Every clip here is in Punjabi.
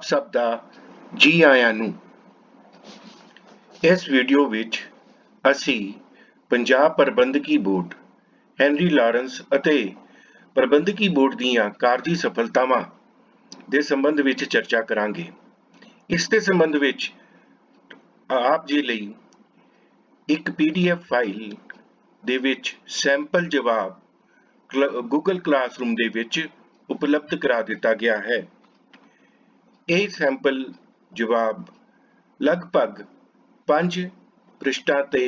ਸਭ ਦਾ ਜੀ ਆਇਆਂ ਨੂੰ। ਇਸ ਵੀਡੀਓ ਵਿੱਚ ਅਸੀਂ ਪੰਜਾਬ ਪ੍ਰਬੰਧਕੀ ਬੋਰਡ, ਹੈਨਰੀ ਲਾਰੈਂਸ ਅਤੇ ਪ੍ਰਬੰਧਕੀ ਬੋਰਡ ਦੀਆਂ ਕਾਰਜੀ ਸਫਲਤਾਵਾਂ ਦੇ ਸੰਬੰਧ ਵਿੱਚ ਚਰਚਾ ਕਰਾਂਗੇ। ਇਸ ਦੇ ਸੰਬੰਧ ਵਿੱਚ ਆਪ ਜੀ ਲਈ ਇੱਕ PDF ਫਾਈਲ ਦੇ ਵਿੱਚ ਸੈਂਪਲ ਜਵਾਬ ਗੂਗਲ ਕਲਾਸਰੂਮ ਦੇ ਵਿੱਚ ਉਪਲਬਧ ਕਰਾ ਦਿੱਤਾ ਗਿਆ ਹੈ। ਇਹ ਸੈਂਪਲ ਜਵਾਬ ਲਗਭਗ 5 ਪ੍ਰਿਸ਼ਠਾਂ ਤੇ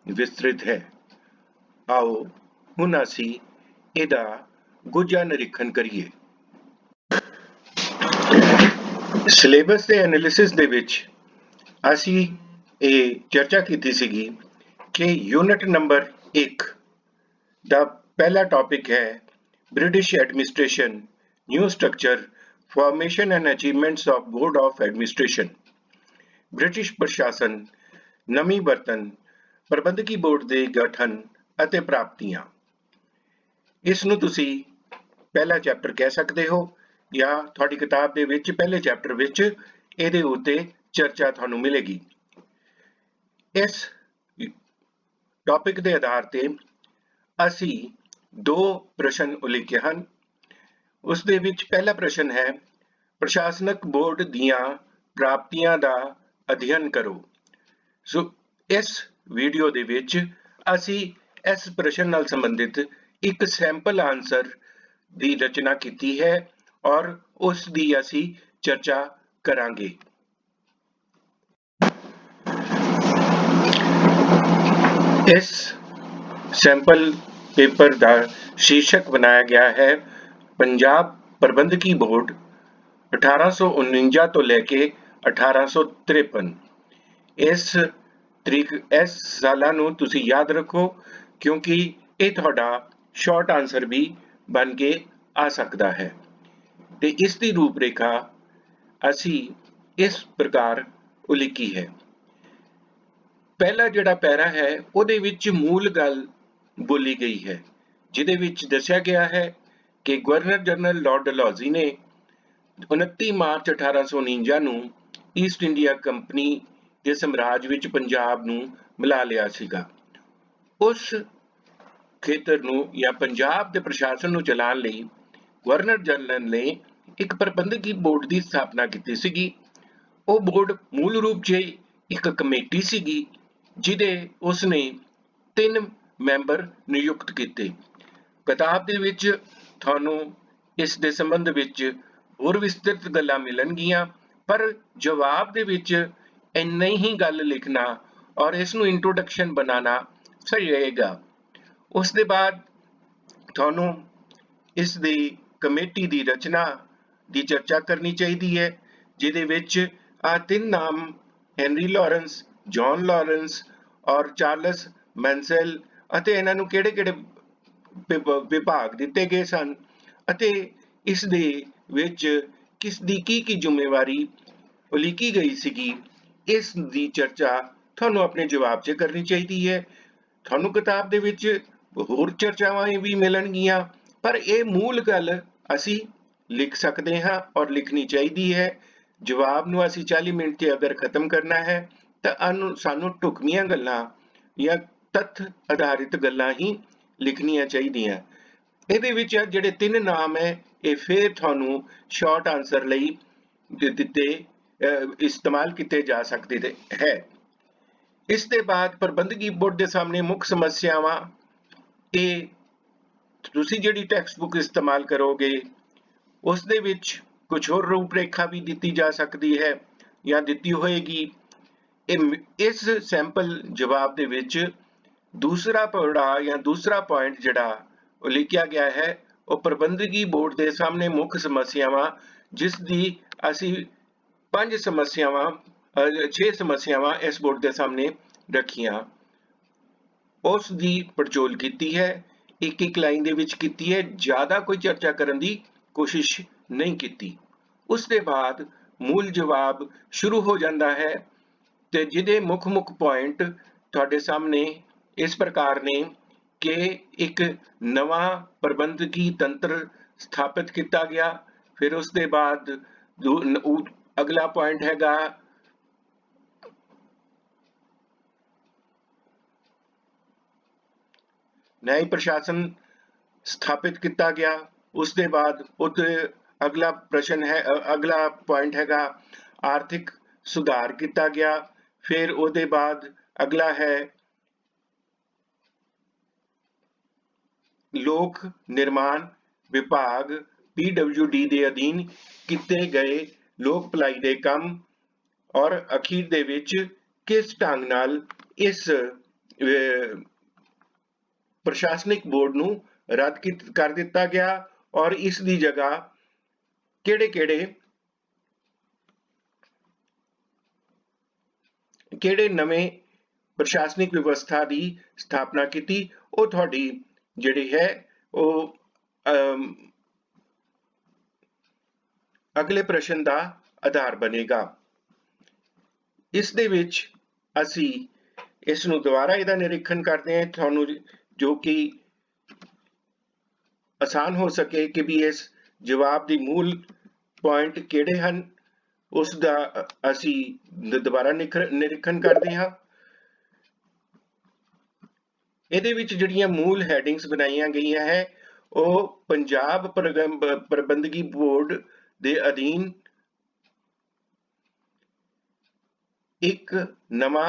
ਵਿਸਤ੍ਰਿਤ ਹੈ। ਆਓ ਹੁਣ ਅਸੀਂ ਇਹਦਾ ਗੁੱਝਾ ਨਿਰੀਖਣ ਕਰੀਏ। ਸਿਲੇਬਸ ਦੇ ਐਨਾਲਿਸਿਸ ਦੇ ਵਿੱਚ ਅਸੀਂ ਇਹ ਚਰਚਾ ਕੀਤੀ ਸੀਗੀ ਕਿ ਯੂਨਿਟ ਨੰਬਰ 1 ਦਾ ਪਹਿਲਾ ਟੌਪਿਕ ਹੈ British administration, new structure, formation and achievements of board of administration. British ਪ੍ਰਸ਼ਾਸਨ, ਨਵੀਂ ਵਰਤਨ, ਪ੍ਰਬੰਧਕੀ ਬੋਰਡ ਦੇ ਗਠਨ ਅਤੇ ਪ੍ਰਾਪਤੀਆਂ। ਇਸ ਨੂੰ ਤੁਸੀਂ ਪਹਿਲਾ ਚੈਪਟਰ ਕਹਿ ਸਕਦੇ ਹੋ ਜਾਂ ਤੁਹਾਡੀ ਕਿਤਾਬ ਦੇ ਵਿੱਚ ਪਹਿਲੇ ਚੈਪਟਰ ਵਿੱਚ ਇਹਦੇ ਉੱਤੇ ਚਰਚਾ ਤੁਹਾਨੂੰ ਮਿਲੇਗੀ। ਇਸ ਟੌਪਿਕ ਦੇ ਆਧਾਰ ਤੇ ਅਸੀਂ 2 ਪ੍ਰਸ਼ਨ ਉਲੀਕੇ ਹਨ। ਉਸ ਦੇ ਵਿੱਚ ਪਹਿਲਾ ਪ੍ਰਸ਼ਨ ਹੈ ਪ੍ਰਸ਼ਾਸਨਕ ਬੋਰਡ ਦੀਆਂ ਪ੍ਰਾਪਤੀਆਂ ਦਾ ਅਧਿਐਨ ਕਰੋ। ਸੋ ਇਸ ਵੀਡੀਓ ਦੇ ਵਿੱਚ ਅਸੀਂ ਇਸ ਪ੍ਰਸ਼ਨ ਨਾਲ ਸੰਬੰਧਿਤ ਇੱਕ ਸੈਂਪਲ ਆਨਸਰ ਦੀ ਰਚਨਾ ਕੀਤੀ ਹੈ ਔਰ ਉਸ ਦੀ ਅਸੀਂ ਚਰਚਾ ਕਰਾਂਗੇ। ਇਸ ਸੈਂਪਲ ਪੇਪਰ ਦਾ ਸ਼ੀਰਸ਼ਕ ਬਣਾਇਆ ਗਿਆ ਹੈ ਪੰਜਾਬ ਪ੍ਰਬੰਧਕੀ ਬੋਰਡ 1849 ਤੋਂ ਲੈ ਕੇ 1853। ਇਸ ਸਾਲਾਂ ਨੂੰ ਤੁਸੀਂ ਯਾਦ ਰੱਖੋ ਕਿਉਂਕਿ ਇਹ ਤੁਹਾਡਾ ਸ਼ਾਰਟ ਆਨਸਰ ਵੀ ਬਣ ਕੇ ਆ ਸਕਦਾ ਹੈ। ਤੇ ਇਸ ਦੀ ਰੂਪਰੇਖਾ ਅਸੀਂ ਇਸ ਪ੍ਰਕਾਰ ਉਲੀਕੀ ਹੈ। ਪਹਿਲਾ ਜਿਹੜਾ ਪੈਰਾ ਹੈ ਉਹਦੇ ਵਿੱਚ ਮੂਲ ਗੱਲ ਬੋਲੀ ਗਈ ਹੈ, ਜਿਹਦੇ ਵਿੱਚ ਦੱਸਿਆ ਗਿਆ ਹੈ ਕਿ ਗਵਰਨਰ ਜਨਰਲ ਲਾਰਡ ਡਲਹੌਜ਼ੀ ਨੇ 29 ਮਾਰਚ 1849 ਨੂੰ ਈਸਟ ਇੰਡੀਆ ਕੰਪਨੀ ਦੇ ਸਾਮਰਾਜ ਵਿੱਚ ਪੰਜਾਬ ਨੂੰ ਮਿਲਾ ਲਿਆ ਸੀਗਾ। ਉਸ ਖੇਤਰ ਨੂੰ ਜਾਂ ਪੰਜਾਬ ਦੇ ਪ੍ਰਸ਼ਾਸਨ ਨੂੰ ਚਲਾਉਣ ਲਈ ਗਵਰਨਰ ਜਨਰਲ ਨੇ ਇੱਕ ਪ੍ਰਬੰਧਕੀ ਬੋਰਡ ਦੀ ਸਥਾਪਨਾ ਕੀਤੀ ਸੀਗੀ। ਉਹ ਬੋਰਡ ਮੂਲ ਰੂਪ 'ਚ ਇੱਕ ਕਮੇਟੀ ਸੀਗੀ ਜਿਹਦੇ ਉਸਨੇ 3 ਮੈਂਬਰ ਨਿਯੁਕਤ ਕੀਤੇ। ਕਿਤਾਬ ਦੇ ਵਿੱਚ ਤੁਹਾਨੂੰ ਇਸ ਦੇ ਸੰਬੰਧ ਵਿੱਚ ਹੋਰ ਵਿਸਤ੍ਰਿਤ ਗੱਲਾਂ ਮਿਲਣਗੀਆਂ, ਪਰ ਜਵਾਬ ਦੇ ਵਿੱਚ ਇੰਨਾ ਹੀ ਗੱਲ ਲਿਖਣਾ ਔਰ ਇਸ ਨੂੰ ਇੰਟਰੋਡਕਸ਼ਨ ਬਣਾਉਣਾ ਸਹੀ ਰਹੇਗਾ। ਉਸ ਦੇ ਬਾਅਦ ਤੁਹਾਨੂੰ ਇਸ ਦੀ ਕਮੇਟੀ ਦੀ ਰਚਨਾ ਦੀ ਚਰਚਾ ਕਰਨੀ ਚਾਹੀਦੀ ਹੈ, ਜਿਹਦੇ ਵਿੱਚ ਆਹ 3 ਨਾਮ ਹੈਨਰੀ ਲਾਰੈਂਸ, ਜੌਨ ਲਾਰੈਂਸ ਔਰ ਚਾਰਲਸ ਮੈਨਸੈਲ ਅਤੇ ਇਹਨਾਂ ਨੂੰ ਕਿਹੜੇ-ਕਿਹੜੇ ਵਿਭਾਗ ਦਿੱਤੇ ਗਏ ਸਨ ਅਤੇ ਇਸ ਦੇ ਵਿੱਚ ਕਿਸ ਦੀ ਕੀ ਜ਼ਿੰਮੇਵਾਰੀ ਉਲੀਕੀ ਗਈ ਸੀਗੀ, ਇਸ ਦੀ ਚਰਚਾ ਤੁਹਾਨੂੰ ਆਪਣੇ ਜਵਾਬ 'ਚ ਕਰਨੀ ਚਾਹੀਦੀ ਹੈ। ਤੁਹਾਨੂੰ ਕਿਤਾਬ ਦੇ ਵਿੱਚ ਹੋਰ ਚਰਚਾਵਾਂ ਵੀ ਮਿਲਣਗੀਆਂ, ਪਰ ਇਹ ਮੂਲ ਗੱਲ ਅਸੀਂ ਲਿਖ ਸਕਦੇ ਹਾਂ ਔਰ ਲਿਖਣੀ ਚਾਹੀਦੀ ਹੈ। ਜਵਾਬ ਨੂੰ ਅਸੀਂ 40 ਮਿੰਟ 'ਚ ਅਗਰ ਖਤਮ ਕਰਨਾ ਹੈ ਤਾਂ ਸਾਨੂੰ ਢੁਕਵੀਆਂ ਗੱਲਾਂ ਜਾਂ ਤੱਥ ਆਧਾਰਿਤ ਗੱਲਾਂ ਹੀ ਲਿਖਣੀਆਂ ਚਾਹੀਦੀਆਂ। ਇਹਦੇ ਵਿੱਚ ਜਿਹੜੇ 3 ਨਾਮ ਹੈ ਇਹ ਫਿਰ ਤੁਹਾਨੂੰ ਸ਼ਾਰਟ ਆਨਸਰ ਲਈ ਦਿੱਤੇ ਇਸਤੇਮਾਲ ਕੀਤੇ ਜਾ ਸਕਦੇ ਹੈ। ਇਸ ਦੇ ਬਾਅਦ ਪ੍ਰਬੰਧਕੀ ਬੋਰਡ ਦੇ ਸਾਹਮਣੇ ਮੁੱਖ ਸਮੱਸਿਆਵਾਂ, ਇਹ ਤੁਸੀਂ ਜਿਹੜੀ ਟੈਕਸਟ ਬੁੱਕ ਇਸਤੇਮਾਲ ਕਰੋਗੇ ਉਸ ਦੇ ਵਿੱਚ ਕੁਝ ਹੋਰ ਰੂਪਰੇਖਾ ਵੀ ਦਿੱਤੀ ਜਾ ਸਕਦੀ ਹੈ ਜਾਂ ਦਿੱਤੀ ਹੋਏਗੀ। ਇਸ ਸੈਂਪਲ ਜਵਾਬ ਦੇ ਵਿੱਚ ਦੂਸਰਾ ਪੜਾਅ ਜਾਂ ਦੂਸਰਾ ਪੁਆਇੰਟ ਜਿਹੜਾ ਉਲੀਕਿਆ ਗਿਆ ਹੈ ਉਹ ਪ੍ਰਬੰਧਕੀ ਬੋਰਡ ਦੇ ਸਾਹਮਣੇ ਮੁੱਖ ਸਮੱਸਿਆਵਾਂ, ਜਿਸ ਦੀ ਅਸੀਂ 6 ਸਮੱਸਿਆਵਾਂ ਇਸ ਬੋਰਡ ਦੇ ਸਾਹਮਣੇ ਰੱਖੀਆਂ, ਉਸ ਦੀ ਪੜਚੋਲ ਕੀਤੀ ਹੈ। ਇੱਕ ਲਾਈਨ ਦੇ ਵਿੱਚ ਕੀਤੀ ਹੈ, ਜ਼ਿਆਦਾ ਕੋਈ ਚਰਚਾ ਕਰਨ ਦੀ ਕੋਸ਼ਿਸ਼ ਨਹੀਂ ਕੀਤੀ। ਉਸ ਦੇ ਬਾਅਦ ਮੂਲ ਜਵਾਬ ਸ਼ੁਰੂ ਹੋ ਜਾਂਦਾ ਹੈ ਤੇ ਜਿਹਦੇ ਮੁੱਖ ਪੁਆਇੰਟ ਤੁਹਾਡੇ ਸਾਹਮਣੇ ਇਸ ਪ੍ਰਕਾਰ ਨੇ ਕਿ ਇੱਕ ਨਵਾਂ ਪ੍ਰਬੰਧਕੀ ਤੰਤਰ ਸਥਾਪਿਤ ਕੀਤਾ ਗਿਆ। ਫਿਰ ਉਸ ਦੇ ਬਾਅਦ अगला पॉइंट हैगा न्यायिक प्रशासन स्थापित किया गया। उसके बाद अगला प्रश्न है, अगला पॉइंट हैगा आर्थिक सुधार किया गया। फिर उसके बाद अगला है लोक निर्माण विभाग PWD ਦੇ ਅਧੀਨ ਕੀਤੇ ਗਏ ਲੋਕ ਭਲਾਈ ਦੇ ਕੰਮ और अखीर दे विच किस ढंग नाल इस प्रशासनिक बोर्ड नूं रद्द कर दिता गया और इस दी जगह किहड़े नवें प्रशासनिक व्यवस्था की स्थापना की, वो तुहाडी जिहड़ी है वो अगले प्रश्न का आधार बनेगा। इस दे विच असी इस नूं दोबारा इहदा निरीक्षण करते हैं तुहानूं जो कि आसान हो सके कि भी इस जवाब दी मूल पॉइंट किहड़े हन, उसका असी दोबारा निरीक्षण करते हैं। इहदे विच जिहड़ियां मूल हैडिंग्स बनाईयां गईयां है वो पंजाब प्रबंधकी बोर्ड दे अधीन एक नवा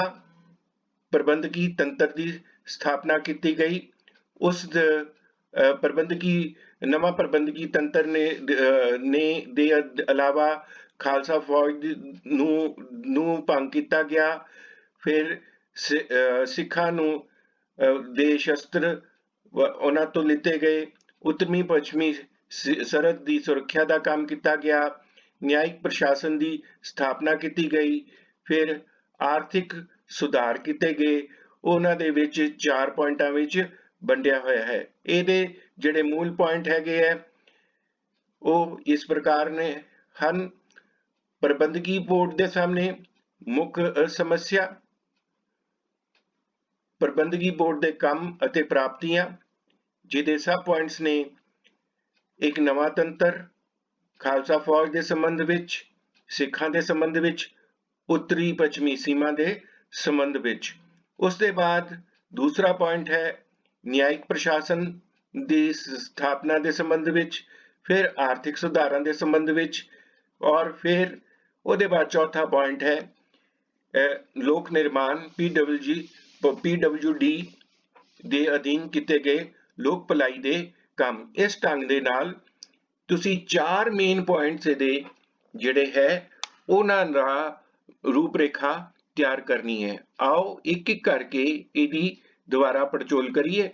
प्रबंधकी तंत्र की स्थापना की गई। उस नवा प्रबंधकी तंत्र ने दे अलावा खालसा फौज नूं भंग किया गया। फिर सिखां नूं दे शस्त्र उन्हां तो लिते गए। उत्तरी पश्चिमी सरहद की सुरक्षा का काम किया गया। न्यायिक प्रशासन की स्थापना की गई। फिर आर्थिक सुधार किए गए। उन्हां दे विच 4 पॉइंटां विच वंडिया होया है। इहदे जिहड़े मूल पॉइंट हैगे है वो इस प्रकार ने हन। प्रबंधकी बोर्ड के सामने मुख्य समस्या, प्रबंधकी बोर्ड के काम अते प्राप्तियां, जिहदे सब पॉइंट्स ने एक नवा तंत्र, खालसा फौज के संबंध विच, सिखां के संबंध विच, उत्तरी पश्चिमी सीमा के संबंध विच। उसके बाद दूसरा पॉइंट है न्यायिक प्रशासन की स्थापना के संबंध विच, फिर आर्थिक सुधारां के संबंध विच, और फिर उसके बाद चौथा पॉइंट है लोक निर्माण PWD के अधीन किए गए लोक भलाई के काम। इस ढंग के नाल तुसी 4 मेन पॉइंट्स दे जिहड़े है उन्हां दा रूपरेखा तैयार करनी है। आओ एक एक करके इहदी दोबारा पड़चोल करिए।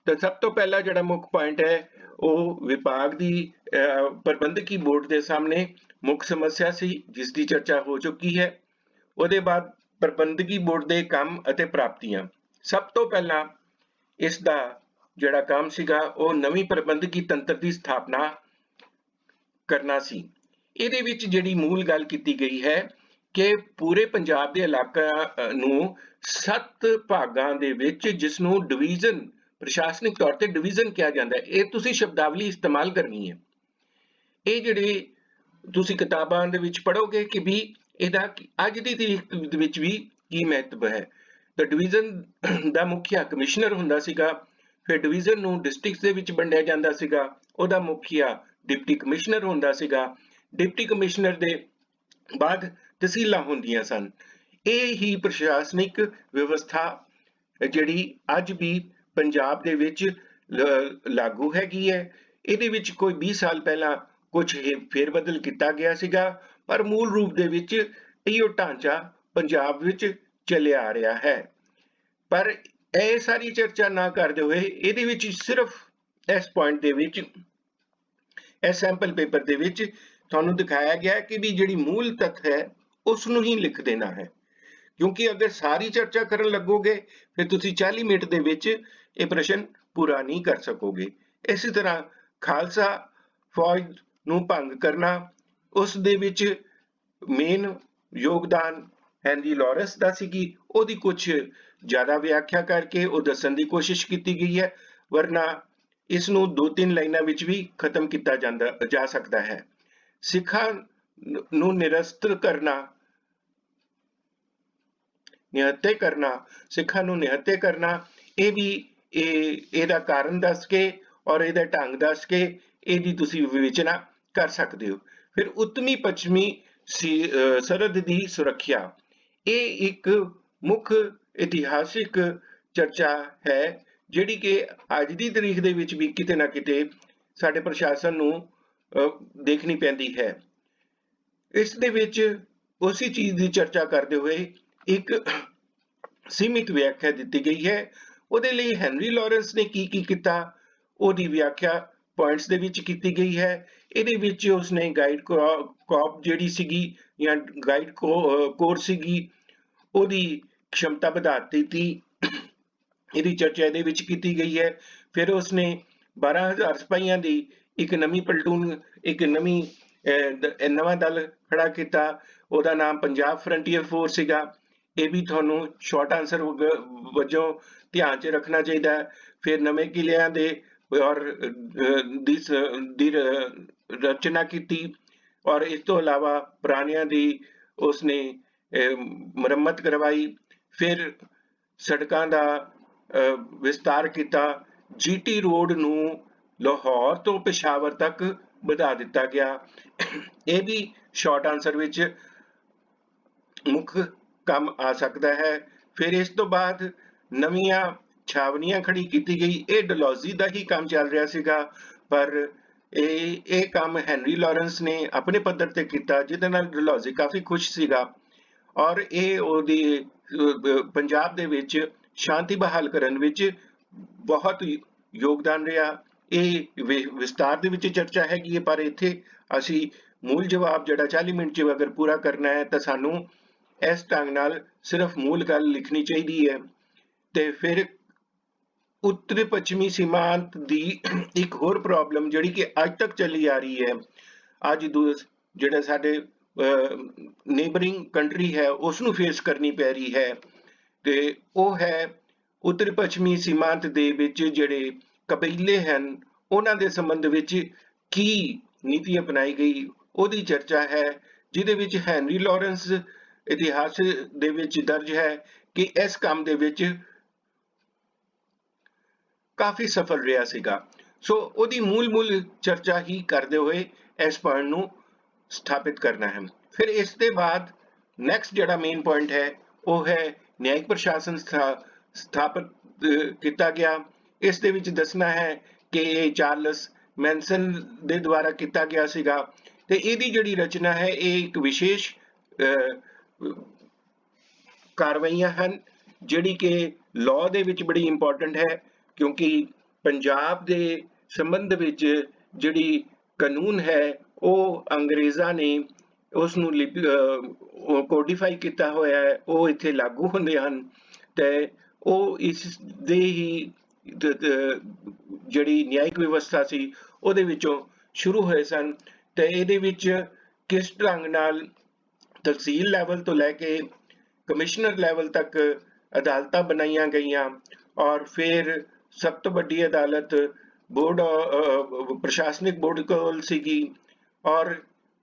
तो सब तो पहला जिहड़ा मुख्य पॉइंट है वो विभाग की प्रबंधकी बोर्ड के सामने मुख्य समस्या सी, जिसकी चर्चा हो चुकी है। उसके बाद प्रबंधकी बोर्ड के काम अते प्राप्तियां। सब तो पहला इसका जिहड़ा काम सीगा वो नवी प्रबंधकी तंत्र की स्थापना करना सी। इहदे विच जिहड़ी मूल गल कीती गई है कि पूरे पंजाब के इलाका नूं 7 भागां दे विच जिसनूं डिवीजन प्रशासनिक तौर ते डिवीजन किया जाता है, ये तुसी शब्दावली इस्तेमाल करनी है। ये जिहड़े तुसी किताबां दे विच पढ़ोगे कि भी इहदा अज दी तारीख विच भी की महत्व है। तो डिवीजन दा मुखिया कमिश्नर हुंदा सीगा, फिर डिवीजन नूं डिस्ट्रिक्ट्स दे विच वंडिया जांदा सीगा, ओहदा मुखिया डिप्टी कमिश्नर हुंदा सीगा। डिप्टी कमिश्नर दे बाद तहसीलां हुंदियां सन। ये ही प्रशासनिक व्यवस्था जिहड़ी अज भी पंजाब दे विच लागू हैगी है। इहदे विच कोई 20 साल पहला कुछ फेरबदल किया गया सीगा, पर मूल रूप दे विच इहो ढांचा पंजाब विच चलिया आ रहा है। पर यह सारी चर्चा ना करते हुए इहदे विच सिर्फ इस पॉइंट दे विच इस सैंपल पेपर दे विच तुहानूं दिखाया गया कि भी जिहड़ी मूल तत्थ है उसनूं ही लिख देना है, क्योंकि अगर सारी चर्चा करन लगोगे फिर तुसी 40 मिनट दे विच ये प्रश्न पूरा नहीं कर सकोगे। इसी तरह खालसा फौज नूं भंग करना, उस दे विच मेन योगदान हैनरी लॉरेंस दा सीगी, ओहदी कुछ ज्यादा व्याख्या करके वो दसन की कोशिश की गई है, वरना इसनूं 2-3 लाइनां विच भी खत्म किया जा सकता है। सिखां ਨੂੰ ਨਿਰਸਤ ਕਰਨਾ, ਨਿਹੱਤੇ ਕਰਨਾ, ਸਿੱਖਾਂ ਨੂੰ ਨਿਹੱਤੇ ਕਰਨਾ, ਇਹ ਵੀ ਇਹਦਾ ਕਾਰਨ ਦੱਸ ਕੇ ਔਰ ਇਹਦਾ ਢੰਗ ਦੱਸ ਕੇ ਇਹਦੀ ਤੁਸੀਂ ਵਿਵੇਚਨਾ ਕਰ ਸਕਦੇ ਹੋ। ਫਿਰ ਉੱਤਮੀ ਪੱਛਮੀ ਸਰਹੱਦ ਦੀ ਸੁਰੱਖਿਆ, ਇਹ ਇੱਕ ਮੁੱਖ ਇਤਿਹਾਸਿਕ ਚਰਚਾ ਹੈ ਜਿਹੜੀ ਕਿ ਅੱਜ ਦੀ ਤਾਰੀਖ ਦੇ ਵਿੱਚ ਵੀ ਕਿਤੇ ਨਾ ਕਿਤੇ ਸਾਡੇ ਪ੍ਰਸ਼ਾਸਨ ਨੂੰ ਦੇਖਣੀ ਪੈਂਦੀ ਹੈ। ਇਸ ਦੇ ਵਿੱਚ ਉਸੇ ਚੀਜ਼ ਦੀ ਚਰਚਾ ਕਰਦੇ ਹੋਏ ਇੱਕ ਸੀਮਿਤ ਵਿਆਖਿਆ ਦਿੱਤੀ ਗਈ ਹੈ। ਉਹਦੇ ਲਈ ਹੈਨਰੀ ਲਾਰੈਂਸ ਨੇ ਕੀ ਕੀਤਾ, ਉਹਦੀ ਵਿਆਖਿਆ ਪੁਆਇੰਟਸ ਦੇ ਵਿੱਚ ਕੀਤੀ ਗਈ ਹੈ। ਇਹਦੇ ਵਿੱਚ ਉਸਨੇ ਗਾਈਡ ਕੌਪ ਜਿਹੜੀ ਸੀਗੀ ਜਾਂ ਗਾਈਡ ਕੋਰ ਸੀਗੀ, ਉਹਦੀ क्षमता ਵਧਾ ਦਿੱਤੀ, ਇਹਦੀ ਚਰਚਾ ਇਹਦੇ ਵਿੱਚ ਕੀਤੀ ਗਈ ਹੈ। ਫਿਰ ਉਸਨੇ 12,000 ਸਿਪਾਹੀਆਂ ਦੀ ਇੱਕ ਨਵੀਂ ਪਲਟੂਨ, ਇੱਕ ਨਵਾਂ ਦਲ ਖੜਾ ਕੀਤਾ, ਉਹਦਾ ਨਾਮ ਪੰਜਾਬ ਫਰੰਟੀਅਰ ਫੋਰਸ ਸੀਗਾ। ਇਹ ਵੀ ਤੁਹਾਨੂੰ ਸ਼ਾਰਟ ਆਨਸਰ ਵਜੋਂ ਧਿਆਨ 'ਚ ਰੱਖਣਾ ਚਾਹੀਦਾ ਹੈ। ਫਿਰ ਨਵੇਂ ਕਿਲਿਆਂ ਦੇ ਔਰ ਦੀ ਰਚਨਾ ਕੀਤੀ ਔਰ ਇਸ ਤੋਂ ਇਲਾਵਾ ਪੁਰਾਣਿਆਂ ਦੀ ਉਸਨੇ ਮੁਰੰਮਤ ਕਰਵਾਈ। ਫਿਰ ਸੜਕਾਂ ਦਾ ਵਿਸਤਾਰ ਕੀਤਾ। GT ਰੋਡ ਨੂੰ ਲਾਹੌਰ ਤੋਂ ਪੇਸ਼ਾਵਰ ਤੱਕ ਵਧਾ ਦਿੱਤਾ ਗਿਆ। ਇਹ ਵੀ ਸ਼ਾਰਟ ਆਨਸਰ ਵਿੱਚ ਮੁੱਖ ਕੰਮ ਆ ਸਕਦਾ ਹੈ। ਫਿਰ ਇਸ ਤੋਂ ਬਾਅਦ ਨਵੀਆਂ ਛਾਵਨੀਆਂ ਖੜੀ ਕੀਤੀ ਗਈ। ਇਹ ਡਲਹੌਜ਼ੀ ਦਾ ਹੀ ਕੰਮ ਚੱਲ ਰਿਹਾ ਸੀਗਾ, ਪਰ ਇਹ ਕੰਮ ਹੈਨਰੀ ਲਾਰੈਂਸ ਨੇ ਆਪਣੇ ਪੱਧਰ ਤੇ ਕੀਤਾ, ਜਿਹਦੇ ਨਾਲ ਡਲਹੌਜ਼ੀ ਕਾਫੀ ਖੁਸ਼ ਸੀਗਾ ਔਰ ਇਹ ਉਹਦੀ ਪੰਜਾਬ ਦੇ ਵਿੱਚ ਸ਼ਾਂਤੀ ਬਹਾਲ ਕਰਨ ਵਿੱਚ ਬਹੁਤ ਯੋਗਦਾਨ ਰਿਹਾ। ਇਹ ਵਿਸਤਾਰ ਦੇ ਵਿੱਚ ਚਰਚਾ ਹੈਗੀ ਹੈ, ਪਰ ਇੱਥੇ ਅਸੀਂ ਮੂਲ ਜਵਾਬ ਜਿਹੜਾ 40 ਮਿੰਟ 'ਚ ਅਗਰ ਪੂਰਾ ਕਰਨਾ ਹੈ ਤਾਂ ਸਾਨੂੰ ਇਸ ਢੰਗ ਨਾਲ ਸਿਰਫ ਮੂਲ ਗੱਲ ਲਿਖਣੀ ਚਾਹੀਦੀ ਹੈ। ਤੇ ਫਿਰ ਉੱਤਰ ਪੱਛਮੀ ਸੀਮਾਂਤ ਦੀ ਇੱਕ ਹੋਰ ਪ੍ਰੋਬਲਮ ਜਿਹੜੀ ਕਿ ਅੱਜ ਤੱਕ ਚੱਲੀ ਆ ਰਹੀ ਹੈ, ਅੱਜ ਜਿਹੜਾ ਸਾਡੇ ਨੇਬਰਿੰਗ ਕੰਟਰੀ ਹੈ ਉਸ ਨੂੰ ਫੇਸ ਕਰਨੀ ਪੈ ਰਹੀ ਹੈ, ਤੇ ਉਹ ਹੈ ਉੱਤਰ ਪੱਛਮੀ ਸੀਮਾਂਤ ਦੇ ਵਿੱਚ ਜਿਹੜੇ ਕਬੀਲੇ ਹਨ ਉਹਨਾਂ ਦੇ ਸੰਬੰਧ ਵਿੱਚ ਕੀ ਨੀਤੀ ਅਪਣਾਈ ਗਈ, ਉਹਦੀ ਚਰਚਾ ਹੈ, ਜਿਹਦੇ ਵਿੱਚ ਹੈਨਰੀ ਲਾਰੈਂਸ ਇਤਿਹਾਸ ਦੇ ਵਿੱਚ ਦਰਜ ਹੈ ਕਿ ਇਸ ਕੰਮ ਦੇ ਵਿੱਚ ਕਾਫੀ ਸਫਲ ਰਿਹਾ ਸੀਗਾ। ਸੋ ਉਹਦੀ ਮੂਲ ਚਰਚਾ ਹੀ ਕਰਦੇ ਹੋਏ ਇਸ ਪੁਆਇੰਟ ਨੂੰ ਸਥਾਪਿਤ ਕਰਨਾ ਹੈ। ਫਿਰ ਇਸ ਦੇ ਬਾਅਦ ਨੈਕਸਟ ਜਿਹੜਾ ਮੇਨ ਪੁਆਇੰਟ ਹੈ ਉਹ ਹੈ ਨਿਆਇਕ ਪ੍ਰਸ਼ਾਸਨ ਸਥਾਪਿਤ ਕੀਤਾ ਗਿਆ। ਇਸ ਦੇ ਵਿੱਚ ਦੱਸਣਾ ਹੈ ਕਿ ਇਹ ਚਾਰਲਸ ਮੈਨਸਨ ਦੇ ਦੁਆਰਾ ਕੀਤਾ ਗਿਆ ਸੀਗਾ ਤੇ ਇਹਦੀ ਜਿਹੜੀ ਰਚਨਾ ਹੈ ਇਹ ਇੱਕ ਵਿਸ਼ੇਸ਼ ਕਾਰਵਾਈਆਂ ਹਨ ਜਿਹੜੀ ਕਿ ਲਾਅ ਦੇ ਵਿੱਚ ਬੜੀ ਇੰਪੋਰਟੈਂਟ ਹੈ, ਕਿਉਂਕਿ ਪੰਜਾਬ ਦੇ ਸੰਬੰਧ ਵਿੱਚ ਜਿਹੜੀ ਕਾਨੂੰਨ ਹੈ ਉਹ ਅੰਗਰੇਜ਼ਾਂ ਨੇ ਉਸ ਨੂੰ ਕੋਡੀਫਾਈ ਕੀਤਾ ਹੋਇਆ ਹੈ, ਉਹ ਇੱਥੇ ਲਾਗੂ ਹੁੰਦੇ ਹਨ ਤੇ ਉਹ ਇਸ ਦੇ ਹੀ ਜਿਹੜੀ ਨਿਆਇਕ ਵਿਵਸਥਾ ਸੀ ਉਹਦੇ ਵਿੱਚੋਂ ਸ਼ੁਰੂ ਹੋਏ ਸਨ। ਤੇ ਇਹਦੇ ਵਿੱਚ ਕਿਸ ਢੰਗ ਨਾਲ ਤਹਿਸੀਲ ਲੈਵਲ ਤੋਂ ਲੈ ਕੇ ਕਮਿਸ਼ਨਰ ਲੈਵਲ ਤੱਕ ਅਦਾਲਤਾਂ ਬਣਾਈਆਂ ਗਈਆਂ ਔਰ ਫਿਰ ਸਭ ਤੋਂ ਵੱਡੀ ਅਦਾਲਤ ਬੋਰਡ ਪ੍ਰਸ਼ਾਸਨਿਕ ਬੋਰਡ ਕੋਲ ਸੀਗੀ। ਔਰ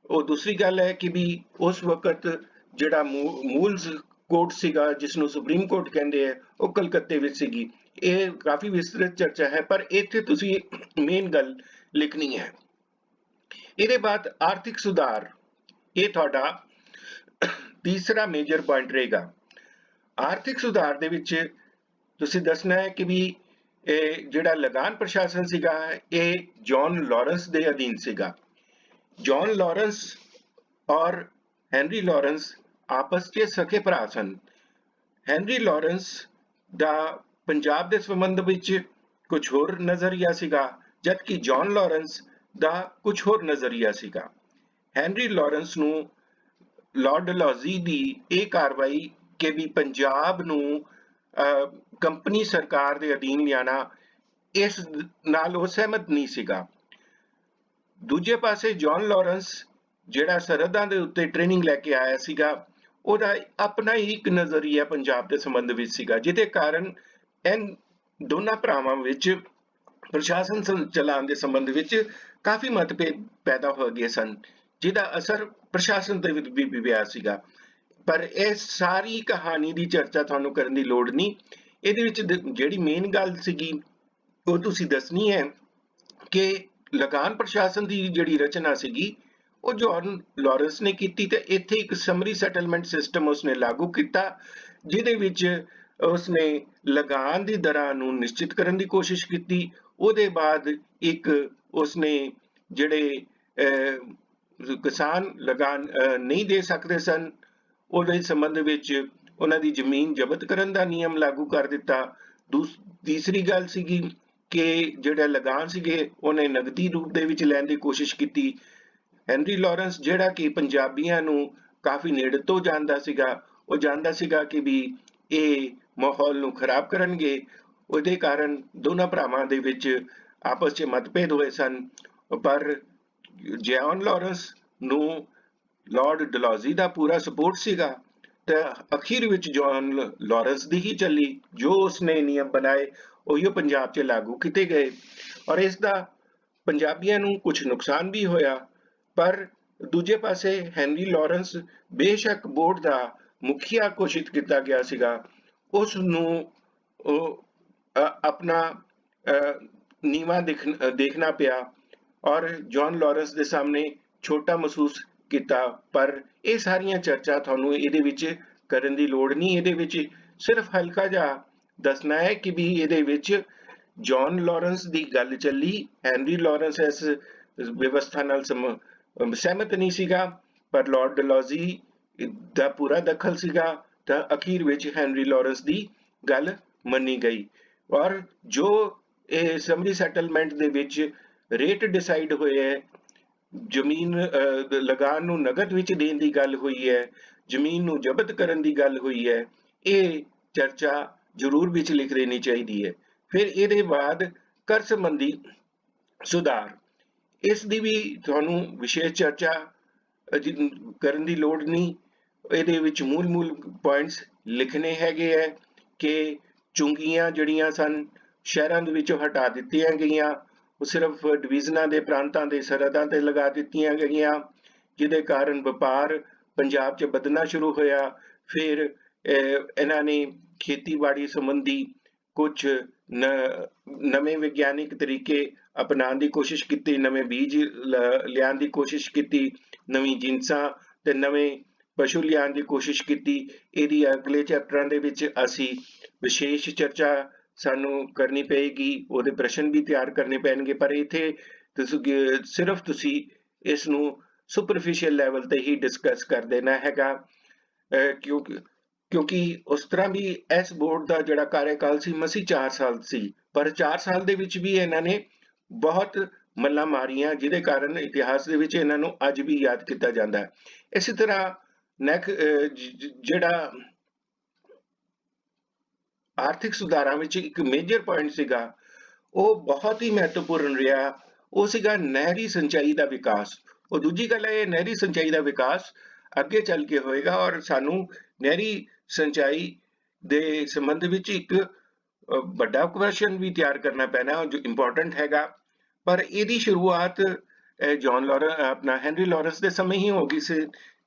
ਉਹ ਦੂਸਰੀ ਗੱਲ ਹੈ ਕਿ ਵੀ ਉਸ ਵਕਤ ਜਿਹੜਾ ਮੂਲ ਕੋਰਟ ਸੀਗਾ ਜਿਸ ਨੂੰ ਸੁਪਰੀਮ ਕੋਰਟ ਕਹਿੰਦੇ ਆ ਉਹ ਕਲਕੱਤੇ ਵਿੱਚ ਸੀਗੀ। ਇਹ ਕਾਫੀ ਵਿਸਤ੍ਰਿਤ ਚਰਚਾ ਹੈ, ਪਰ ਇੱਥੇ ਤੁਸੀਂ ਮੇਨ ਗੱਲ ਲਿਖਣੀ ਹੈ। ਇਹਦੇ ਬਾਅਦ ਆਰਥਿਕ ਸੁਧਾਰ, ਇਹ ਤੁਹਾਡਾ ਤੀਸਰਾ ਮੇਜਰ ਪੁਆਇੰਟ ਰਹੇਗਾ। ਆਰਥਿਕ ਸੁਧਾਰ ਦੇ ਵਿੱਚ ਤੁਸੀਂ ਦੱਸਣਾ ਹੈ ਕਿ ਵੀ ਇਹ ਜਿਹੜਾ ਲਗਾਨ ਪ੍ਰਸ਼ਾਸਨ ਸੀਗਾ ਇਹ ਜੌਨ ਲਾਰੈਂਸ ਦੇ ਅਧੀਨ ਸੀਗਾ। ਜੌਨ ਲਾਰੈਂਸ ਔਰ ਹੈਨਰੀ ਲਾਰੈਂਸ ਆਪਸ 'ਚ ਸਕੇ ਭਰਾ ਸਨ। ਹੈਨਰੀ ਲਾਰੈਂਸ ਦਾ ਪੰਜਾਬ ਦੇ ਸੰਬੰਧ ਵਿੱਚ ਕੁਝ ਹੋਰ ਨਜ਼ਰੀਆ ਸੀਗਾ, ਜਦਕਿ ਜੌਨ ਲਾਰੈਂਸ ਦਾ ਕੁਝ ਹੋਰ ਨਜ਼ਰੀਆ ਸੀਗਾ। ਹੈਨਰੀ ਲਾਰੈਂਸ ਨੂੰ ਲਾਰਡ ਡਲਹੌਜ਼ੀ ਦੀ ਇਹ ਕਾਰਵਾਈ ਕਿ ਵੀ ਪੰਜਾਬ ਨੂੰ ਕੰਪਨੀ ਸਰਕਾਰ ਦੇ ਅਧੀਨ ਲਿਆਣਾ, ਇਸ ਨਾਲ ਉਹ ਸਹਿਮਤ ਨਹੀਂ ਸੀਗਾ। ਦੂਜੇ ਪਾਸੇ ਜੌਨ ਲਾਰੈਂਸ ਜਿਹੜਾ ਸਰਹੱਦਾਂ ਦੇ ਉੱਤੇ ਟ੍ਰੇਨਿੰਗ ਲੈ ਕੇ ਆਇਆ ਸੀਗਾ, ਉਹਦਾ ਆਪਣਾ ਹੀ ਇੱਕ ਨਜ਼ਰੀਆ ਪੰਜਾਬ ਦੇ ਸੰਬੰਧ ਵਿੱਚ ਸੀਗਾ, ਜਿਹਦੇ ਕਾਰਨ ਇਹ ਦੋਨਾਂ ਭਰਾਵਾਂ ਵਿੱਚ ਪ੍ਰਸ਼ਾਸਨ ਚਲਾਉਣ ਦੇ ਸੰਬੰਧ ਵਿੱਚ ਕਾਫੀ ਮਤਭੇਦ ਪੈਦਾ ਹੋ ਗਏ ਸਨ। ਜਿਹਦਾ ਅਸਰ ਪ੍ਰਸ਼ਾਸਨ ਤੇ ਵੀ ਪਿਆ ਸੀਗਾ। ਪਰ ਇਹ ਸਾਰੀ ਕਹਾਣੀ ਦੀ ਚਰਚਾ ਤੁਹਾਨੂੰ ਕਰਨ ਦੀ ਲੋੜ ਨਹੀਂ। ਇਹਦੇ ਵਿੱਚ ਜਿਹੜੀ ਮੇਨ ਗੱਲ ਸੀਗੀ ਉਹ ਤੁਸੀਂ ਦੱਸਣੀ ਹੈ ਕਿ ਲਗਾਨ ਪ੍ਰਸ਼ਾਸਨ ਦੀ ਜਿਹੜੀ ਰਚਨਾ ਸੀਗੀ ਉਹ ਜੌਨ ਲਾਰੈਂਸ ਨੇ ਕੀਤੀ ਤੇ ਇੱਥੇ ਇੱਕ ਸਮਰੀ ਸੈਟਲਮੈਂਟ ਸਿਸਟਮ ਉਸਨੇ ਲਾਗੂ ਕੀਤਾ, ਜਿਹਦੇ ਵਿੱਚ ਉਸਨੇ ਲਗਾਨ ਦੀ ਦਰਾਂ ਨੂੰ ਨਿਸ਼ਚਿਤ ਕਰਨ ਦੀ ਕੋਸ਼ਿਸ਼ ਕੀਤੀ। ਉਹਦੇ ਬਾਅਦ ਇੱਕ ਉਸਨੇ ਜਿਹੜੇ ਕਿਸਾਨ ਲਗਾਨ ਨਹੀਂ ਦੇ ਸਕਦੇ ਸਨ ਉਹਦੇ ਸੰਬੰਧ ਵਿੱਚ ਉਹਨਾਂ ਦੀ ਜ਼ਮੀਨ ਜ਼ਬਤ ਕਰਨ ਦਾ ਨਿਯਮ ਲਾਗੂ ਕਰ ਦਿੱਤਾ। ਤੀਸਰੀ ਗੱਲ ਸੀਗੀ ਕਿ ਜਿਹੜਾ ਲਗਾਨ ਸੀਗੇ ਉਹਨੇ ਨਗਦੀ ਰੂਪ ਦੇ ਵਿੱਚ ਲੈਣ ਦੀ ਕੋਸ਼ਿਸ਼ ਕੀਤੀ। ਹੈਨਰੀ ਲਾਰੈਂਸ ਜਿਹੜਾ ਕਿ ਪੰਜਾਬੀਆਂ ਨੂੰ ਕਾਫੀ ਨੇੜੇ ਤੋਂ ਜਾਣਦਾ ਸੀਗਾ, ਉਹ ਜਾਣਦਾ ਸੀਗਾ ਕਿ ਵੀ ਇਹ ਮਾਹੌਲ ਨੂੰ ਖਰਾਬ ਕਰਨਗੇ। ਉਹਦੇ ਕਾਰਨ ਦੋਨਾਂ ਭਰਾਵਾਂ ਦੇ ਵਿੱਚ ਆਪਸ 'ਚ ਮਤਭੇਦ ਹੋਏ ਸਨ। ਪਰ ਜੌਨ ਲਾਰੈਂਸ ਨੂੰ ਲਾਰਡ ਡਲਹੌਜ਼ੀ ਦਾ ਪੂਰਾ ਸਪੋਰਟ ਸੀਗਾ ਤੇ ਅਖੀਰ ਵਿੱਚ ਜੌਨ ਲਾਰੈਂਸ ਦੀ ਹੀ ਚੱਲੀ। ਜੋ ਉਸਨੇ ਨਿਯਮ ਬਣਾਏ ਉਹੀਓ ਪੰਜਾਬ 'ਚ ਲਾਗੂ ਕੀਤੇ ਗਏ ਔਰ ਇਸ ਦਾ ਪੰਜਾਬੀਆਂ ਨੂੰ ਕੁਝ ਨੁਕਸਾਨ ਵੀ ਹੋਇਆ। ਪਰ ਦੂਜੇ ਪਾਸੇ ਹੈਨਰੀ ਲਾਰੈਂਸ ਬੇਸ਼ੱਕ ਬੋਰਡ ਦਾ ਮੁਖੀਆ ਘੋਸ਼ਿਤ ਕੀਤਾ ਗਿਆ ਸੀਗਾ, ਉਸ ਨੂੰ ਆਪਣਾ ਨੀਵਾਂ ਦੇਖਣਾ ਪਿਆ ਔਰ ਜੌਨ ਲਾਰੈਂਸ ਦੇ ਸਾਹਮਣੇ ਛੋਟਾ ਮਹਿਸੂਸ ਕੀਤਾ। ਪਰ ਇਹ ਸਾਰੀਆਂ ਚਰਚਾ ਤੁਹਾਨੂੰ ਇਹਦੇ ਵਿੱਚ ਕਰਨ ਦੀ ਲੋੜ ਨਹੀਂ। ਇਹਦੇ ਵਿੱਚ ਸਿਰਫ ਹਲਕਾ ਜਿਹਾ ਦੱਸਣਾ ਹੈ ਕਿ ਵੀ ਇਹਦੇ ਵਿੱਚ ਜੌਨ ਲਾਰੈਂਸ ਦੀ ਗੱਲ ਚੱਲੀ, ਹੈਨਰੀ ਲਾਰੈਂਸ ਇਸ ਵਿਵਸਥਾ ਨਾਲ ਸਹਿਮਤ ਨਹੀਂ ਸੀਗਾ, ਪਰ ਲਾਰਡ ਡਲਹੌਜ਼ੀ ਦਾ ਪੂਰਾ ਦਖਲ ਸੀਗਾ ਤਾਂ ਅਖੀਰ ਵਿੱਚ ਹੈਨਰੀ ਲਾਰੈਂਸ ਦੀ ਗੱਲ ਮੰਨੀ ਗਈ। ਔਰ ਜੋ ਇਹ ਸਮਰੀ ਸੈਟਲਮੈਂਟ ਦੇ ਵਿੱਚ ਰੇਟ ਡਿਸਾਈਡ ਹੋਏ ਹੈ, ਜ਼ਮੀਨ ਲਗਾਨ ਨੂੰ ਨਗਦ ਵਿੱਚ ਦੇਣ ਦੀ ਗੱਲ ਹੋਈ ਹੈ, ਜ਼ਮੀਨ ਨੂੰ ਜ਼ਬਤ ਕਰਨ ਦੀ ਗੱਲ ਹੋਈ ਹੈ, ਇਹ ਚਰਚਾ ਜ਼ਰੂਰ ਵਿੱਚ ਲਿਖ ਦੇਣੀ ਚਾਹੀਦੀ ਹੈ। ਫਿਰ ਇਹਦੇ ਬਾਅਦ ਕਰ ਸੰਬੰਧੀ ਸੁਧਾਰ, ਇਸ ਦੀ ਵੀ ਤੁਹਾਨੂੰ ਵਿਸ਼ੇਸ਼ ਚਰਚਾ ਕਰਨ ਦੀ ਲੋੜ ਨਹੀਂ। ਇਹਦੇ ਵਿੱਚ ਮੂਲ ਪੁਆਇੰਟਸ ਲਿਖਣੇ ਹੈਗੇ ਹੈ ਕਿ ਚੁੰਗੀਆਂ ਜਿਹੜੀਆਂ ਸਨ ਸ਼ਹਿਰਾਂ ਦੇ ਵਿੱਚੋਂ ਹਟਾ ਦਿੱਤੀਆਂ ਗਈਆਂ, ਉਹ ਸਿਰਫ ਡਿਵੀਜ਼ਨਾਂ ਦੇ ਪ੍ਰਾਂਤਾਂ ਦੇ ਸਰਹੱਦਾਂ ਤੇ ਲਗਾ ਦਿੱਤੀਆਂ ਗਈਆਂ, ਜਿਹਦੇ ਕਾਰਨ ਵਪਾਰ ਪੰਜਾਬ 'ਚ ਵਧਣਾ ਸ਼ੁਰੂ ਹੋਇਆ। ਫਿਰ ਇਹਨਾਂ ਨੇ ਖੇਤੀਬਾੜੀ ਸੰਬੰਧੀ ਕੁਝ ਨਵੇਂ ਵਿਗਿਆਨਿਕ ਤਰੀਕੇ ਅਪਣਾਉਣ ਦੀ ਕੋਸ਼ਿਸ਼ ਕੀਤੀ, ਨਵੇਂ ਬੀਜ ਲਿਆਉਣ ਦੀ ਕੋਸ਼ਿਸ਼ ਕੀਤੀ, ਨਵੀਂ ਜਿਨਸਾਂ ਤੇ ਨਵੇਂ ਪਸ਼ੂ ਲਿਆਉਣ ਦੀ ਕੋਸ਼ਿਸ਼ ਕੀਤੀ। ਇਹਦੀ ਅਗਲੇ ਚੈਪਟਰਾਂ ਦੇ ਵਿੱਚ ਅਸੀਂ ਵਿਸ਼ੇਸ਼ ਚਰਚਾ ਸਾਨੂੰ ਕਰਨੀ ਪਏਗੀ, ਉਹਦੇ ਪ੍ਰਸ਼ਨ ਵੀ ਤਿਆਰ ਕਰਨੇ ਪੈਣਗੇ। ਪਰ ਇੱਥੇ ਸਿਰਫ ਤੁਸੀਂ ਇਸ ਨੂੰ ਸੁਪਰਫਿਸ਼ੀਅਲ ਲੈਵਲ ਤੇ ਹੀ ਡਿਸਕਸ ਕਰ ਦੇਣਾ ਹੈਗਾ, ਕਿਉਂਕਿ ਉਸ ਤਰ੍ਹਾਂ ਵੀ ਇਸ ਬੋਰਡ ਦਾ ਜਿਹੜਾ ਕਾਰਜਕਾਲ ਸੀ ਮਸੀਂ 4 ਸਾਲ ਸੀ, ਪਰ 4 ਸਾਲ ਦੇ ਵਿੱਚ ਵੀ ਇਹਨਾਂ ਨੇ ਬਹੁਤ ਮੱਲਾਂ ਮਾਰੀਆਂ, ਜਿਹਦੇ ਕਾਰਨ ਇਤਿਹਾਸ ਦੇ ਵਿੱਚ ਇਹਨਾਂ ਨੂੰ ਅੱਜ ਵੀ ਯਾਦ ਕੀਤਾ ਜਾਂਦਾ ਹੈ। ਇਸੇ ਤਰ੍ਹਾਂ ਜਿਹੜਾ ਆਰਥਿਕ ਸੁਧਾਰਾਂ ਵਿੱਚ ਇੱਕ ਮੇਜਰ ਪੁਆਇੰਟ ਸੀਗਾ, ਉਹ ਬਹੁਤ ਹੀ ਮਹੱਤਵਪੂਰਨ ਰਿਹਾ, ਉਹ ਸੀਗਾ ਨਹਿਰੀ ਸਿੰਚਾਈ ਦਾ ਵਿਕਾਸ। ਉਹ ਦੂਜੀ ਗੱਲ ਹੈ, ਨਹਿਰੀ ਸਿੰਚਾਈ ਦਾ ਵਿਕਾਸ ਅੱਗੇ ਚੱਲ ਕੇ ਹੋਏਗਾ ਔਰ ਸਾਨੂੰ ਨਹਿਰੀ ਸਿੰਚਾਈ ਦੇ ਸੰਬੰਧ ਵਿੱਚ ਇੱਕ ਵੱਡਾ ਕੁਐਸਚਨ ਵੀ ਤਿਆਰ ਕਰਨਾ ਪੈਣਾ ਜੋ ਇੰਪੋਰਟੈਂਟ ਹੈਗਾ। ਪਰ ਇਹਦੀ ਸ਼ੁਰੂਆਤ ਜੌਨ ਲਾਰੈਂਸ ਆਪਣਾ ਹੈਨਰੀ ਲਾਰੈਂਸ ਦੇ ਸਮੇਂ ਹੀ ਹੋ ਗਈ ਸੀ,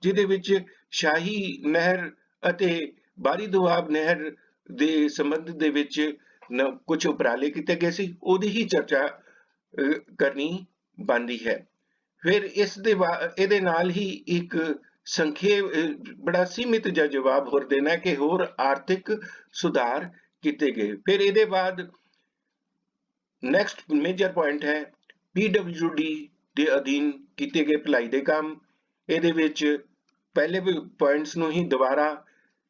ਜਿਹਦੇ ਵਿੱਚ ਸ਼ਾਹੀ ਨਹਿਰ ਅਤੇ ਬਾਰੀ ਦੁਆਬ ਨਹਿਰ ਦੇ ਸੰਬੰਧ ਦੇ ਵਿੱਚ ਕੁਝ ਉਪਰਾਲੇ ਕੀਤੇ ਗਏ ਸੀ, ਉਹਦੀ ਹੀ ਚਰਚਾ ਕਰਨੀ ਬਣਦੀ ਹੈ। ਫਿਰ ਇਹਦੇ ਨਾਲ ਹੀ ਇੱਕ ਸੰਖੇਪ ਬੜਾ ਸੀਮਿਤ ਜਿਹਾ ਜਵਾਬ ਹੋਰ ਦੇਣਾ ਕਿ ਹੋਰ ਆਰਥਿਕ ਸੁਧਾਰ ਕੀਤੇ ਗਏ। ਫਿਰ ਇਹਦੇ ਬਾਅਦ ਨੈਕਸਟ ਮੇਜਰ ਪੁਆਇੰਟ ਹੈ PWD ਦੇ ਅਧੀਨ ਕੀਤੇ ਗਏ ਭਲਾਈ ਦੇ ਕੰਮ। ਇਹਦੇ ਵਿੱਚ ਪਹਿਲੇ ਪੁਆਇੰਟਸ ਨੂੰ ਹੀ ਦੁਬਾਰਾ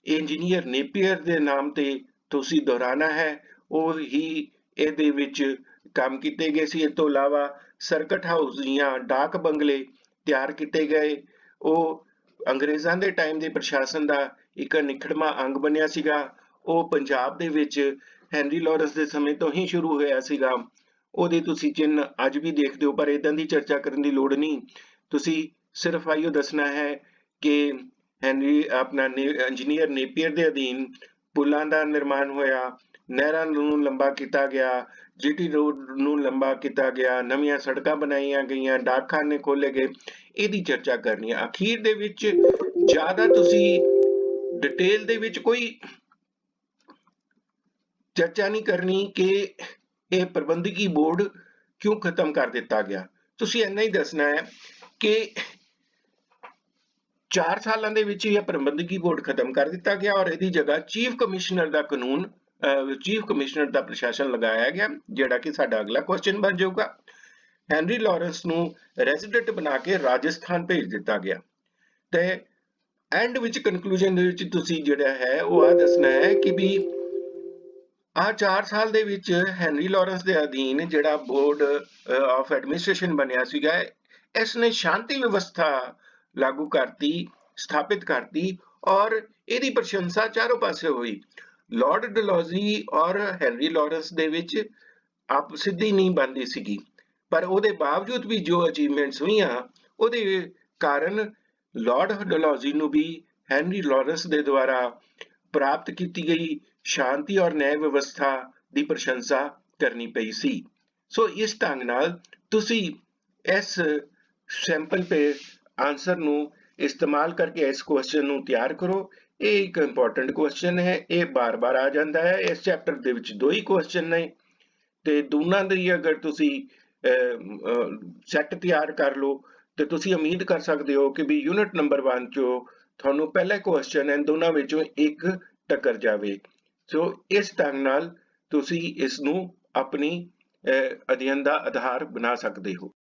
ਇੰਜੀਨੀਅਰ ਨੇਪੀਅਰ ਦੇ ਨਾਮ ਤੇ ਤੁਸੀਂ ਦੁਹਰਾਣਾ ਹੈ, ਉਹ ਹੀ ਇਹਦੇ ਵਿੱਚ ਕੰਮ ਕੀਤੇ ਗਏ ਸੀ। ਇਸ ਤੋਂ ਇਲਾਵਾ ਸਰਕਟ ਹਾਊਸ ਜਾਂ ਡਾਕ ਬੰਗਲੇ ਤਿਆਰ ਕੀਤੇ ਗਏ, ਉਹ ਅੰਗਰੇਜ਼ਾਂ ਦੇ ਟਾਈਮ ਦੇ ਪ੍ਰਸ਼ਾਸਨ ਦਾ ਇੱਕ ਨਿਖੜਵਾਂ ਅੰਗ ਬਣਿਆ ਸੀਗਾ। ਉਹ ਪੰਜਾਬ ਦੇ ਵਿੱਚ ਹੈਨਰੀ ਲਾਰੈਂਸ ਦੇ ਸਮੇਂ ਤੋਂ ਹੀ ਸ਼ੁਰੂ ਹੋਇਆ ਸੀਗਾ, ਉਹਦੇ ਤੁਸੀਂ ਚਿੰਨ੍ਹ ਅੱਜ ਵੀ ਦੇਖਦੇ ਹੋ, ਪਰ ਇਦਾਂ ਦੀ ਚਰਚਾ ਕਰਨ ਦੀ ਲੋੜ ਨਹੀਂ। ਤੁਸੀਂ ਸਿਰਫ ਆਇਓ ਦੱਸਣਾ ਹੈ ਕਿ ਹੈਨਰੀ ਆਪਣਾ ਇੰਜੀਨੀਅਰ ਨੇਪੀਅਰ ਦੇ ਅਧੀਨ ਪੁਲਾਂ ਦਾ ਨਿਰਮਾਣ ਹੋਇਆ, ਨਹਿਰਾਂ ਨੂੰ ਲੰਬਾ ਕੀਤਾ ਗਿਆ, जीटी रोड ਨੂੰ ਲੰਬਾ ਕੀਤਾ ਗਿਆ, ਨਵੀਆਂ ਸੜਕਾਂ ਬਣਾਈਆਂ ਗਈਆਂ, ਡਾਕਖਾਨੇ ਖੋਲੇ ਗਏ, ਇਹਦੀ ਚਰਚਾ ਕਰਨੀ ਹੈ। ਅਖੀਰ ਦੇ ਵਿੱਚ ਜ਼ਿਆਦਾ ਤੁਸੀਂ ਡਿਟੇਲ ਦੇ ਵਿੱਚ ਕੋਈ ਚਰਚਾ ਨਹੀਂ ਕਰਨੀ ਕਿ ਇਹ ਪ੍ਰਬੰਧਕੀ ਬੋਰਡ ਕਿਉਂ ਖਤਮ ਕਰ ਦਿੱਤਾ ਗਿਆ। ਤੁਸੀਂ ਇੰਨਾ ਹੀ ਦੱਸਣਾ ਹੈ ਕਿ 4 ਸਾਲਾਂ ਦੇ ਵਿੱਚ ਇਹ ਪ੍ਰਬੰਧਕੀ ਬੋਰਡ ਖਤਮ ਕਰ ਦਿੱਤਾ ਗਿਆ ਔਰ ਇਹਦੀ ਜਗ੍ਹਾ ਚੀਫ ਕਮਿਸ਼ਨਰ ਦਾ ਕਾਨੂੰਨ ਚੀਫ ਕਮਿਸ਼ਨਰ ਦਾ ਪ੍ਰਸ਼ਾਸਨ ਲਗਾਇਆ ਗਿਆ, ਜਿਹੜਾ ਕਿ ਸਾਡਾ ਅਗਲਾ ਕੁਐਸਚਨ ਬਣ ਜਾਊਗਾ। ਹੈਨਰੀ ਲਾਰੈਂਸ ਨੂੰ ਰੈਜ਼ੀਡੈਂਟ ਬਣਾ ਕੇ ਰਾਜਸਥਾਨ ਭੇਜ ਦਿੱਤਾ ਗਿਆ। ਤੇ ਐਂਡ ਵਿੱਚ ਕਨਕਲੂਜਨ ਦੇ ਵਿੱਚ ਤੁਸੀਂ ਜਿਹੜਾ ਹੈ ਉਹ ਆ ਦੱਸਣਾ ਹੈ ਕਿ ਵੀ ਆਹ 4 ਸਾਲ ਦੇ ਵਿੱਚ ਹੈਨਰੀ ਲਾਰੈਂਸ ਦੇ ਅਧੀਨ ਜਿਹੜਾ ਬੋਰਡ ਆਫ ਐਡਮਿਨਿਸਟ੍ਰੇਸ਼ਨ ਬਣਿਆ ਸੀਗਾ, ਇਸ ਨੇ ਸ਼ਾਂਤੀ ਵਿਵਸਥਾ ਲਾਗੂ ਕਰਤੀ, ਸਥਾਪਿਤ ਕਰਤੀ ਔਰ ਇਹਦੀ ਪ੍ਰਸ਼ੰਸਾ ਚਾਰੋਂ ਪਾਸੇ ਹੋਈ। ਲਾਰਡ ਡਲਹੌਜ਼ੀ ਔਰ ਹੈਨਰੀ ਲਾਰੈਂਸ ਦੇ ਵਿੱਚ ਆਪ ਸਿੱਧੀ ਨਹੀਂ ਬਣਦੀ ਸੀਗੀ, ਪਰ ਉਹਦੇ ਬਾਵਜੂਦ ਵੀ ਜੋ ਅਚੀਵਮੈਂਟਸ ਹੋਈਆਂ ਉਹਦੇ ਕਾਰਨ ਲਾਰਡ ਡਲਹੌਜ਼ੀ ਨੂੰ ਵੀ ਹੈਨਰੀ ਲਾਰੈਂਸ ਦੇ ਦੁਆਰਾ ਪ੍ਰਾਪਤ ਕੀਤੀ ਗਈ ਸ਼ਾਂਤੀ ਔਰ ਨਿਆਂ ਵਿਵਸਥਾ ਦੀ ਪ੍ਰਸ਼ੰਸਾ ਕਰਨੀ ਪਈ ਸੀ। ਸੋ ਇਸ ਢੰਗ ਨਾਲ ਤੁਸੀਂ ਇਸ ਸੈਂਪਲ ਪੇ ਆਂਸਰ ਨੂੰ ਇਸਤੇਮਾਲ ਕਰਕੇ ਇਸ ਕੁਐਸਚਨ ਨੂੰ ਤਿਆਰ ਕਰੋ। ਇਹ ਇੱਕ ਇੰਪੋਰਟੈਂਟ ਕੁਐਸਚਨ ਹੈ, ਇਹ ਬਾਰ-ਬਾਰ ਆ ਜਾਂਦਾ ਹੈ। ਇਸ ਚੈਪਟਰ ਦੇ ਵਿੱਚ 2 ਹੀ ਕੁਐਸਚਨ ਨੇ ਤੇ ਦੋਨਾਂ ਦੀ ਅਗਰ ਤੁਸੀਂ ਸੈੱਟ ਤਿਆਰ ਕਰ ਲਓ ਤੇ ਤੁਸੀਂ ਉਮੀਦ ਕਰ ਸਕਦੇ ਹੋ ਕਿ ਵੀ ਯੂਨਿਟ ਨੰਬਰ 1 ਚੋਂ ਤੁਹਾਨੂੰ ਪਹਿਲਾ ਕੁਐਸਚਨ ਹੈ ਦੋਨਾਂ ਵਿੱਚੋਂ ਇੱਕ ਟੱਕਰ ਜਾਵੇ। ਸੋ ਇਸ ਢੰਗ ਨਾਲ ਤੁਸੀਂ ਇਸ ਨੂੰ ਆਪਣੀ ਅਧਿਐਨ ਦਾ ਆਧਾਰ ਬਣਾ ਸਕਦੇ ਹੋ।